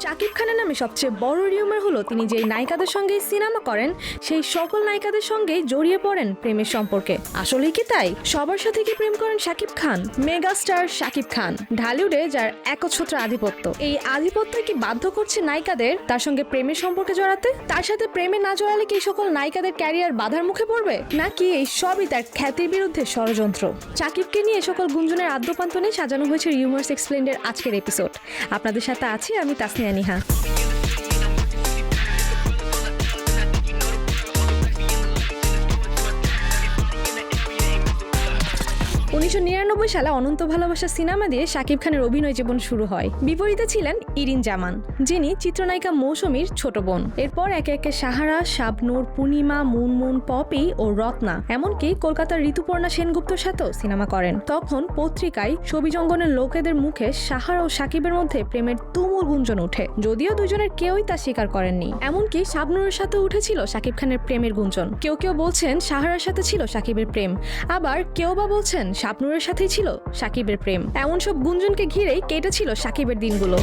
শাকিব খানের নামে সবচেয়ে বড় রিউমার হলো তিনি যেই নায়িকাদের সঙ্গে সিনেমা করেন সেই সকল নায়িকাদের সঙ্গেই জড়িয়ে পড়েন প্রেমের সম্পর্কে। আসলেই কি তাই? সবার সাথে কি প্রেম করেন শাকিব খান? মেগাস্টার শাকিব খান ঢালিউডে যার একচ্ছত্র আধিপত্য, এই আধিপত্য কি বাধ্য করছে নায়িকাদের তার সঙ্গে প্রেমের সম্পর্কে জড়াতে? তার সাথে প্রেমে না জড়ালে কি সকল নায়িকাদের ক্যারিয়ার বাধার মুখে পড়বে, নাকি এই সবই তার খ্যাতির বিরুদ্ধে ষড়যন্ত্র? শাকিবকে নিয়ে সকল গুঞ্জনের আদ্যপান্ত নিয়ে সাজানো হয়েছে রিউমার্স এক্সপ্লেইনড এর আজকের এপিসোড। আপনাদের সাথে আছি আমি তাসনিয়া নিহা। 1999 সালে অনন্ত ভালোবাসা সিনেমা দিয়ে শাকিব খানের অভিনয় জীবন শুরু হয়। বিপরীতে ছিলেন ইরিন জামান, যিনি চিত্রনায়িকা মৌসুমীর ছোট বোন। এরপর একে একে সাহারা, শাবনূর, পূর্ণিমা, মুনমুন, পপি ও রত্না, এমনকি কলকাতার ঋতুপর্ণা সেনগুপ্তর সাথেও সিনেমা করেন। তখন পত্রিকায় ছবি জঙ্গনের লোকেদের মুখে সাহারা ও শাকিবের মধ্যে প্রেমের তুমুল গুঞ্জন ওঠে, যদিও দুজনের কেউই তা স্বীকার করেননি। এমনকি শাবনূরের সাথে উঠেছিল শাকিব খানের প্রেমের গুঞ্জন। কেউ কেউ বলছেন সাহারার সাথে ছিল শাকিবের প্রেম, আবার কেউ বা বলছেন শাবনূরের সাথেই ছিল শাকিবের প্রেম। এমন সব গুঞ্জনকে ঘিরেই কেটেছিল শাকিবের দিনগুলো।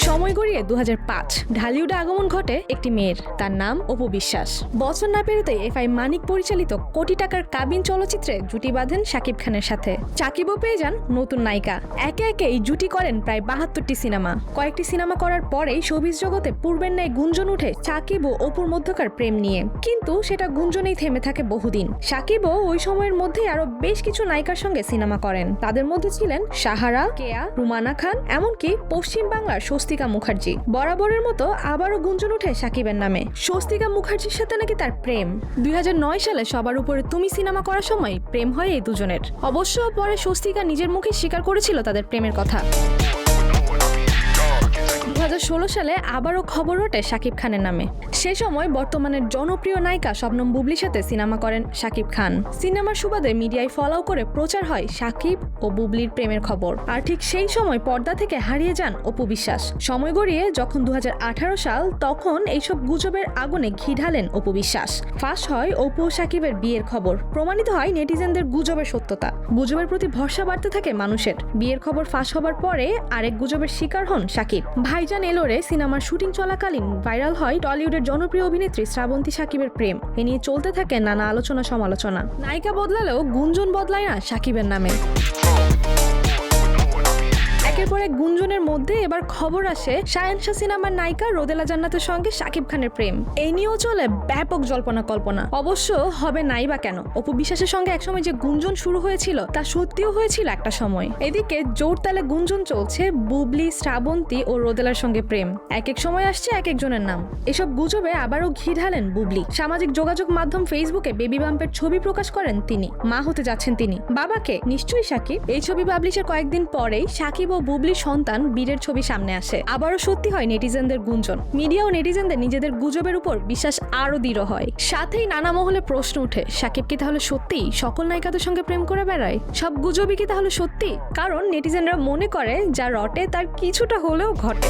সময় গড়িয়ে 2005 ঢালিউডে আগমন ঘটে একটি মেয়ের, তার নাম অপু বিশ্বাস। বছর না পেরোতে এফআই মানিক পরিচালিত কোটি টাকার কাবিন চলচ্চিত্রে জুটি বাঁধেন শাকিব খানের সাথে। শাকিবও পেয়ে যান নতুন নায়িকা। একে একে এই জুটি করেন প্রায় 72টি সিনেমা। কয়েকটি সিনেমা করার পরেই শোবিজ জগতে পূর্বের ন্যায় গুঞ্জন উঠে শাকিব ও অপুর মধ্যকার প্রেম নিয়ে, কিন্তু সেটা গুঞ্জনেই থেমে থাকে বহুদিন। শাকিবও ওই সময়ের মধ্যেই আরো বেশ কিছু নায়িকার সঙ্গে সিনেমা করেন। তাদের মধ্যে ছিলেন সাহারা, কেয়া, রুমানা খান, এমনকি পশ্চিম বাংলার স্বস্তিকা মুখার্জি। বরাবরের মতো আবারও গুঞ্জন উঠে শাকিবের নামে। স্বস্তিকা মুখার্জির সাথে নাকি তার প্রেম। 2009 সালে সবার উপরে তুমি সিনেমা করার সময় প্রেম হয় এই দুজনের। অবশ্য পরে স্বস্তিকা নিজের মুখে স্বীকার করেছিল তাদের প্রেমের কথা। 2016 সালে আবারও খবর ওঠে শাকিব খানের নামে। সে সময় বর্তমানের জনপ্রিয় নায়িকা শবনম বুবলির সাথে সিনেমা করেন শাকিব খান। সিনেমার সুবাদে মিডিয়ায় ফলাও করে প্রচার হয় শাকিব ও বুবলির প্রেমের খবর। আর ঠিক সেই সময় পর্দা থেকে হারিয়ে যান অপু বিশ্বাস। সময় গড়িয়ে যখন 2018 সাল, তখন এইসব গুজবের আগুনে ঘি ঢালেন অপু বিশ্বাস। ফাঁস হয় অপু ও শাকিবের বিয়ের খবর। প্রমাণিত হয় নেটিজেনদের গুজবের সত্যতা। গুজবের প্রতি ভরসা বাড়তে থাকে মানুষের। বিয়ের খবর ফাঁস হবার পরে আরেক গুজবের শিকার হন শাকিব। ভাইজান এলোরে সিনেমার শুটিং চলাকালীন ভাইরাল হয় টলিউডের জনপ্রিয় অভিনেত্রী শ্রাবন্তী শাকিবের প্রেম। এ নিয়ে চলতে থাকে নানা আলোচনা সমালোচনা। নায়িকা বদলালেও গুঞ্জন বদলায় না শাকিবের নামে। একের পর এক গুঞ্জনের মধ্যে এবার খবর আসে শাহেনশা সিনেমার নায়িকা রোদেলা জান্নাতের সঙ্গে শাকিব খানের প্রেম। এই নিয়েও চলে ব্যাপক জল্পনা কল্পনা। অবশ্য হবে নাই বা কেন, অপু বিশ্বাসের সঙ্গে একসময় যে গুঞ্জন শুরু হয়েছিল তা সত্যিও হয়েছিল একটা সময়। এদিকে জোর তালে গুঞ্জন চলছে বুবলি, শ্রাবন্তী ও রোদেলার সঙ্গে প্রেম। এক এক সময় আসছে এক একজনের নাম। এসব গুজবে আবারও ঘি ঢালেন বুবলি। সামাজিক যোগাযোগ মাধ্যম ফেসবুকে বেবি বাম্পের ছবি প্রকাশ করেন তিনি। মা হতে যাচ্ছেন তিনি। বাবাকে? নিশ্চয়ই শাকিব। এই ছবি পাবলিশের কয়েকদিন পরেই শাকিব ও বুবলির সন্তান বীরের ছবি সামনে আসে। আবারও সত্যি হয় নেটিজেনদের গুঞ্জন। মিডিয়া ও নেটিজেনদের নিজেদের গুজবের উপর বিশ্বাস আরো দৃঢ় হয়। সাথেই নানা মহলে প্রশ্ন ওঠে, শাকিব কি তাহলে সত্যিই সকল নায়িকাদের সঙ্গে প্রেম করে বেড়ায়? সব গুজবই কি তাহলে সত্যি? কারণ নেটিজেনরা মনে করে যা রটে তার কিছুটা হলেও ঘটে।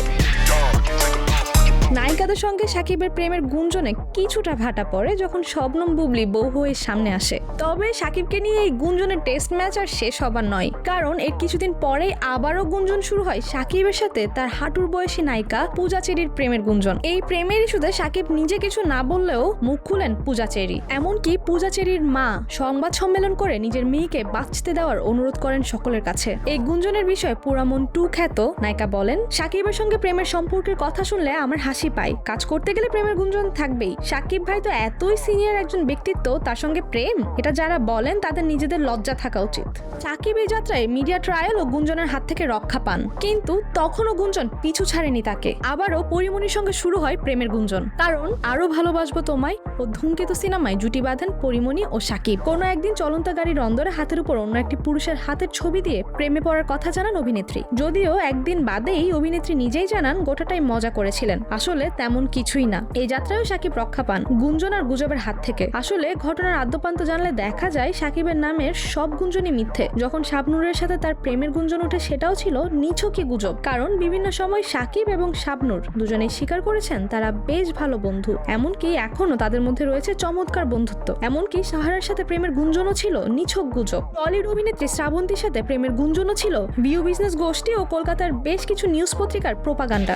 নায়িকাদের সঙ্গে শাকিবের প্রেমের গুঞ্জনে কিছুটা ভাটা পড়ে যখন শবনম বুবলি বউ হয়ে সামনে আসে। তবে শাকিবকে নিয়ে এই গুঞ্জনের টেস্ট ম্যাচ আর শেষ হবার নয়, কারণ এর কিছুদিন পরেই আবারও গুঞ্জন শুরু হয় শাকিবের সাথে তার হাঁটুর বয়সী নায়িকা পূজা চেরির প্রেমের গুঞ্জন। এই প্রেমের ইস্যুতে শাকিব নিজে কিছু না বললেও মুখ খুলেন পূজা চেরি। এমনকি পূজা চেরির মা সংবাদ সম্মেলন করে নিজের মেয়েকে বাঁচতে দেওয়ার অনুরোধ করেন সকলের কাছে। এই গুঞ্জনের বিষয়ে পুরামন 2 খ্যাত নায়িকা বলেন, শাকিবের সঙ্গে প্রেমের সম্পর্কের কথা শুনলে আমার হাসি পাই। কাজ করতে গেলে প্রেমের গুঞ্জন থাকবেই। শাকিব ভাই তো এতই সিনিয়র একজন ব্যক্তিত্ব, তার সঙ্গে প্রেম? এটা যারা বলেন তাদের নিজেদের লজ্জা থাকা উচিত। শাকিব এই যাত্রায় মিডিয়া ট্রায়াল ও গুঞ্জনের হাত থেকে রক্ষা পান, কিন্তু তখনও গুঞ্জন পিছু ছাড়েনি তাকে। আবারও পরিমণির সঙ্গে শুরু হয় প্রেমের গুঞ্জন, কারণ আরো ভালোবাসবো তোমায় ও ধূমকেতু সিনেমায় জুটি বাঁধেন পরিমণি ও শাকিব। কোনো একদিন চলন্ত গাড়ির অন্দরে হাতের উপর অন্য একটি পুরুষের হাতের ছবি দিয়ে প্রেমে পড়ার কথা জানান অভিনেত্রী। যদিও একদিন বাদেই অভিনেত্রী নিজেই জানান গোটাটাই মজা করেছিলেন। আসলে আসলে তেমন কিছুই না। এই যাত্রায়ও সাকিব রক্ষা পান গুঞ্জন আর গুজবের হাত থেকে। আসলে ঘটনার আদ্যপান্ত জানলে দেখা যায় সাকিবের নামের সব গুঞ্জনই মিথ্যে। যখন শাবনূরের সাথে তার প্রেমের গুঞ্জন ওঠে সেটাও ছিল নিছকই গুজব, কারণ বিভিন্ন সময় সাকিব এবং শাবনূর দুজনেই স্বীকার করেছেন তারা বেশ ভালো বন্ধু, এমনকি এখনো তাদের মধ্যে রয়েছে চমৎকার বন্ধুত্ব। এমনকি সাহারার সাথে প্রেমের গুঞ্জনও ছিল নিছক গুজব। টলিউড অভিনেত্রী শ্রাবন্তীর সাথে প্রেমের গুঞ্জনও ছিল ভিউ বিজনেস গোষ্ঠী ও কলকাতার বেশ কিছু নিউজ পত্রিকার প্রোপাগান্ডা।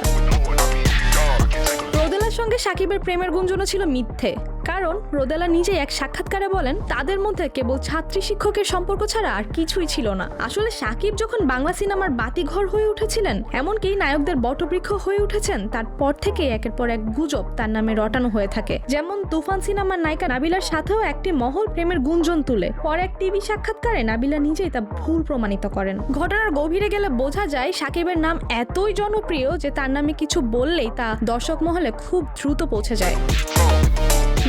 রোদেলার সঙ্গে সাকিবের প্রেমের গুঞ্জনও ছিল মিথ্যে, কারণ রোদেলা নিজেই এক সাক্ষাৎকারে বলেন তাদের মধ্যে কেবল ছাত্রী শিক্ষকের সম্পর্ক ছাড়া আর কিছুই ছিল না। আসলে সাকিব যখন বাংলা সিনেমার বাতিঘর হয়ে উঠেছিলেন, এমনকি নায়কদের বটবৃক্ষ হয়ে উঠেছেন, তারপর থেকে একের পর এক গুজব তার নামে রটানো হয়ে থাকে। যেমন তুফান সিনেমার নায়িকা নাবিলার সাথেও একটি মহল প্রেমের গুঞ্জন তুলে পরে এক টিভি সাক্ষাৎকারে নাবিলা নিজেই তা ভুল প্রমাণিত করেন। ঘটনার গভীরে গেলে বোঝা যায় সাকিবের নাম এতই জনপ্রিয় যে তার নামে কিছু বললেই তা দর্শক মহলে খুব দ্রুত পৌঁছে যায়।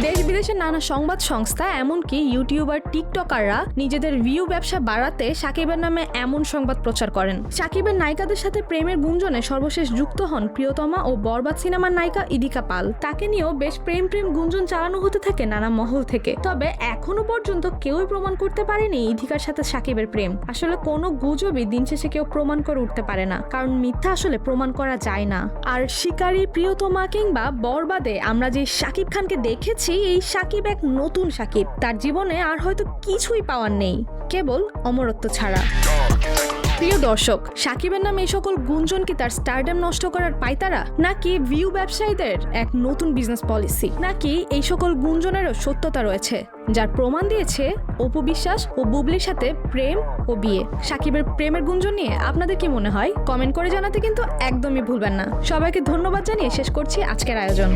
দেশ বিদেশের নানা সংবাদ সংস্থা এমনকি ইউটিউবার টিকটকাররা নিজেদের ভিউ ব্যবসা বাড়াতে সাকিবের নামে এমন সংবাদ প্রচার করেন। সাকিবের নায়িকাদের সাথে প্রেমের গুঞ্জনে সর্বশেষ যুক্ত হন প্রিয়তমা ও বরবাদ সিনেমার নায়িকা ইদিকা পাল। তাকে নিয়েও বেশ প্রেম গুঞ্জন চালানো হতে থাকে নানা মহল থেকে। তবে এখনো পর্যন্ত কেউই প্রমাণ করতে পারেনি ইদিকার সাথে সাকিবের প্রেম। আসলে কোনো গুজবই দিন শেষে কেউ প্রমাণ করে উঠতে পারে না, কারণ মিথ্যা আসলে প্রমাণ করা যায় না। আর শিকারী, প্রিয়তমা কিংবা বরবাদে আমরা যে সাকিব খানকে দেখেছি, এই সাকিব এক নতুন সাকিব। তার জীবনে আর হয়তো কিছুই পাওয়ার নেই, কেবল অমরত্ব ছাড়া। প্রিয় দর্শক, সাকিবের নামে এই সকল গুঞ্জন কি তার স্টারডম নষ্ট করার পায়তারা, নাকি ভিউ ব্যবসায়ীদের এক নতুন বিজনেস পলিসি, নাকি এই সকল গুঞ্জনেরও সত্যতা রয়েছে যার প্রমাণ দিয়েছে অপু বিশ্বাস ও বুবলির সাথে প্রেম ও বিয়ে? সাকিবের প্রেমের গুঞ্জন নিয়ে আপনাদের কি মনে হয় কমেন্ট করে জানাতে কিন্তু একদমই ভুলবেন না। সবাইকে ধন্যবাদ জানিয়ে শেষ করছি আজকের আয়োজন।